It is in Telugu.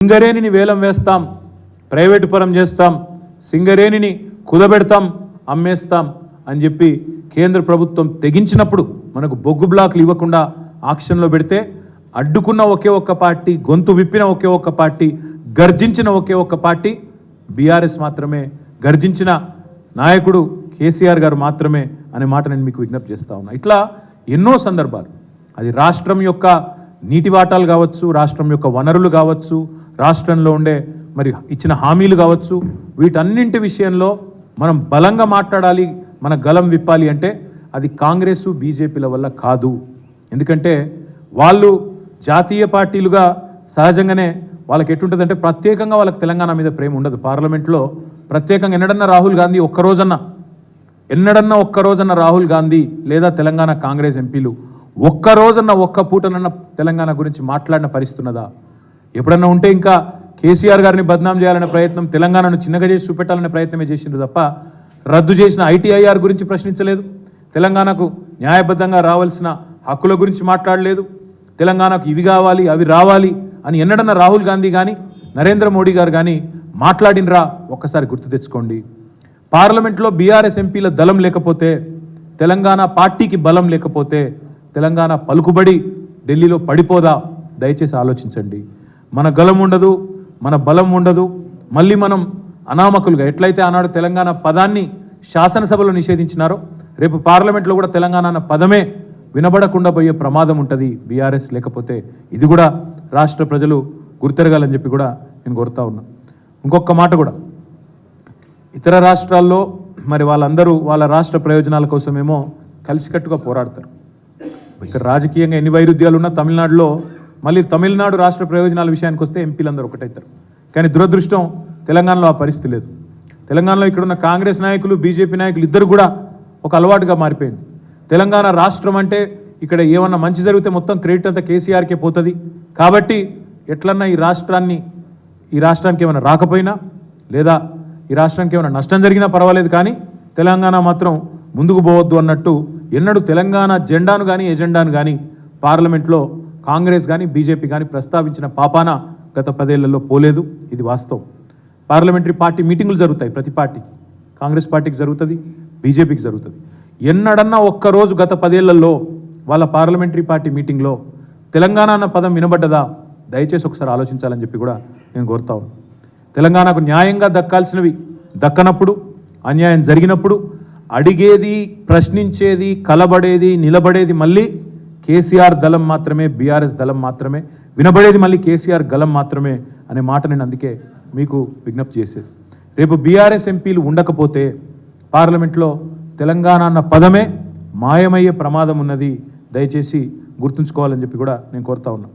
సింగరేణిని వేలం వేస్తాం, ప్రైవేటు పరం చేస్తాం, సింగరేణిని కుదబెడతాం, అమ్మేస్తాం అని చెప్పి కేంద్ర ప్రభుత్వం తెగించినప్పుడు మనకు బొగ్గు బ్లాక్లు ఇవ్వకుండా ఆక్షన్లో పెడితే అడ్డుకున్న ఒకే ఒక్క పార్టీ, గొంతు విప్పిన ఒకే ఒక్క పార్టీ, గర్జించిన ఒకే ఒక్క పార్టీ బీఆర్ఎస్ మాత్రమే, గర్జించిన నాయకుడు కేసీఆర్ గారు మాత్రమే అనే మాట నేను మీకు విజ్ఞప్తి చేస్తా ఉన్నా. ఇట్లా ఎన్నో సందర్భాలు, అది రాష్ట్రం యొక్క నీటి వాటాలు కావచ్చు, రాష్ట్రం యొక్క వనరులు కావచ్చు, రాష్ట్రంలో ఉండే మరి ఇచ్చిన హామీలు కావచ్చు, వీటన్నింటి విషయంలో మనం బలంగా మాట్లాడాలి, మన గలం విప్పాలి అంటే అది కాంగ్రెస్ బీజేపీల వల్ల కాదు. ఎందుకంటే వాళ్ళు జాతీయ పార్టీలుగా సహజంగానే వాళ్ళకి ఎటుంటుందంటే ప్రత్యేకంగా వాళ్ళకి తెలంగాణ మీద ప్రేమ ఉండదు. పార్లమెంట్లో ప్రత్యేకంగా ఎన్నడన్నా రాహుల్ గాంధీ ఒక్కరోజన్న రాహుల్ గాంధీ లేదా తెలంగాణ కాంగ్రెస్ ఎంపీలు ఒక్కరోజన్న ఒక్క పూటనన్న తెలంగాణ గురించి మాట్లాడిన పరిస్థితి ఉన్నదా? ఎప్పుడన్నా ఉంటే ఇంకా కేసీఆర్ గారిని బద్నాం చేయాలనే ప్రయత్నం, తెలంగాణను చిన్నగా చేసి చూపెట్టాలనే ప్రయత్నమే చేసిండ్రు తప్ప రద్దు చేసిన ఐటీఐఆర్ గురించి ప్రశ్నించలేదు, తెలంగాణకు న్యాయబద్ధంగా రావాల్సిన హక్కుల గురించి మాట్లాడలేదు, తెలంగాణకు ఇవి కావాలి అవి రావాలి అని ఎన్నడన్నా రాహుల్ గాంధీ కానీ నరేంద్ర మోడీ గారు కానీ మాట్లాడినరా? ఒక్కసారి గుర్తు తెచ్చుకోండి. పార్లమెంట్లో బీఆర్ఎస్ ఎంపీల దళం లేకపోతే, తెలంగాణ పార్టీకి బలం లేకపోతే తెలంగాణ పలుకుబడి ఢిల్లీలో పడిపోదా? దయచేసి ఆలోచించండి. మన గలం ఉండదు, మన బలం ఉండదు. మళ్ళీ మనం అనామకులుగా ఎట్లయితే ఆనాడు తెలంగాణ పదాన్ని శాసనసభలో నిషేధించినారో రేపు పార్లమెంట్లో కూడా తెలంగాణ అన్న పదమే వినబడకుండా పోయే ప్రమాదం ఉంటుంది బీఆర్ఎస్ లేకపోతే. ఇది కూడా రాష్ట్ర ప్రజలు గుర్తెరగాలని చెప్పి కూడా నేను కోరుతా ఉన్నా. ఇంకొక మాట కూడా, ఇతర రాష్ట్రాల్లో మరి వాళ్ళందరూ వాళ్ళ రాష్ట్ర ప్రయోజనాల కోసమేమో కలిసికట్టుగా పోరాడతారు. ఇక్కడ రాజకీయంగా ఎన్ని వైరుధ్యాలు ఉన్నా తమిళనాడులో మళ్ళీ తమిళనాడు రాష్ట్ర ప్రయోజనాల విషయానికి వస్తే ఎంపీలందరూ ఒకటవుతారు. కానీ దురదృష్టం తెలంగాణలో ఆ పరిస్థితి లేదు. తెలంగాణలో ఇక్కడున్న కాంగ్రెస్ నాయకులు, బీజేపీ నాయకులు ఇద్దరు కూడా ఒక అలవాటుగా మారిపోయింది. తెలంగాణ రాష్ట్రం అంటే ఇక్కడ ఏమన్నా మంచి జరిగితే మొత్తం క్రెడిట్ అంతా కేసీఆర్కే పోతుంది కాబట్టి ఎట్లన్నా ఈ రాష్ట్రానికి ఏమైనా రాకపోయినా లేదా ఈ రాష్ట్రానికి ఏమైనా నష్టం జరిగినా పర్వాలేదు కానీ తెలంగాణ మాత్రం ముందుకు పోవద్దు అన్నట్టు ఎన్నడూ తెలంగాణ జెండాను కానీ ఎజెండాను కానీ పార్లమెంట్లో కాంగ్రెస్ కానీ బీజేపీ కానీ ప్రస్తావించిన పాపాన గత 10 ఏళ్లలో పోలేదు. ఇది వాస్తవం. పార్లమెంటరీ పార్టీ మీటింగులు జరుగుతాయి, ప్రతి పార్టీకి, కాంగ్రెస్ పార్టీకి జరుగుతుంది, బీజేపీకి జరుగుతుంది. ఎన్నడన్నా ఒక్కరోజు గత 10 ఏళ్లలో వాళ్ళ పార్లమెంటరీ పార్టీ మీటింగ్లో తెలంగాణ అన్న పదం వినబడ్డదా? దయచేసి ఒకసారి ఆలోచించాలని చెప్పి కూడా నేను కోరుతా ఉన్నాను. తెలంగాణకు న్యాయంగా దక్కాల్సినవి దక్కనప్పుడు, అన్యాయం జరిగినప్పుడు అడిగేది, ప్రశ్నించేది, కలబడేది, నిలబడేది మళ్ళీ కేసీఆర్ దళం మాత్రమే, బీఆర్ఎస్ దళం మాత్రమే, వినబడేది మళ్ళీ కేసీఆర్ గలం మాత్రమే అనే మాట నేను అందుకే మీకు విజ్ఞప్తి చేసేది. రేపు బీఆర్ఎస్ ఎంపీలు ఉండకపోతే పార్లమెంట్లో తెలంగాణ అన్న పదమే మాయమయ్యే ప్రమాదం ఉన్నది. దయచేసి గుర్తుంచుకోవాలని చెప్పి కూడా నేను కోరుతా ఉన్నా.